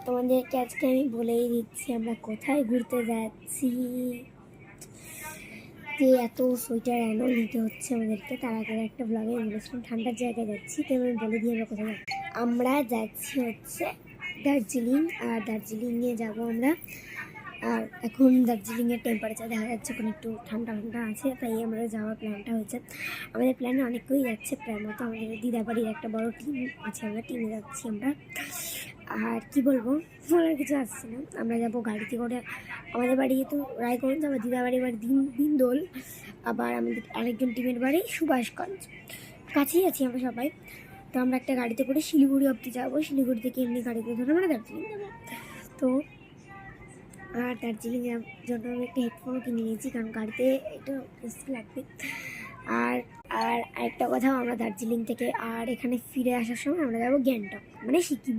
তোমাদেরকে আজকে আমি বলেই দিচ্ছি আমরা কোথায় ঘুরতে যাচ্ছি। যে এত সোয়েটার এনো নিতে হচ্ছে আমাদেরকে, তার আগে একটা ব্লগে বলেছিলাম ঠান্ডার জায়গায় যাচ্ছি, তো আমি বলে দিই আমরা কোথায় যাচ্ছি। আমরা যাচ্ছি হচ্ছে দার্জিলিং, আর দার্জিলিংয়ে যাব আমরা। আর এখন দার্জিলিংয়ের টেম্পারেচার দেখা যাচ্ছে এখন একটু ঠান্ডা ঠান্ডা আছে, তাই আমাদের যাওয়ার প্ল্যানটা হয়েছে। আমাদের প্ল্যানে অনেকেই যাচ্ছে, প্ল্যান মতো আমাদের দিদাবাড়ির একটা বড় টিম আছে, আমরা টিমে যাচ্ছি আমরা। আর কি বলবো, বলার কিছু আসছে না। আমরা যাবো গাড়িতে করে, আমাদের বাড়ি তো রায়গঞ্জ, আমার দিদাবাড়ির বাড়ি দিনদোল, আবার আমাদের আরেকজন টিমের বাড়ি সুভাষগঞ্জ, কাছেই আছি আমরা সবাই। তো আমরা একটা গাড়িতে করে শিলিগুড়ি অবধি যাবো, শিলিগুড়ি থেকে এমনি গাড়িতে ধরে আমরা দার্জিলিং যাবো। তো আর দার্জিলিং যাওয়ার জন্য আমি একটা হেডফোনও কিনে নিয়েছি, কারণ গাড়িতে একটু রিস্ক লাগবে। আর আর আরেকটা কথা, আমরা দার্জিলিং থেকে আর এখানে ফিরে আসার সময় আমরা যাবো গ্যাংটক, মানে সিকিম।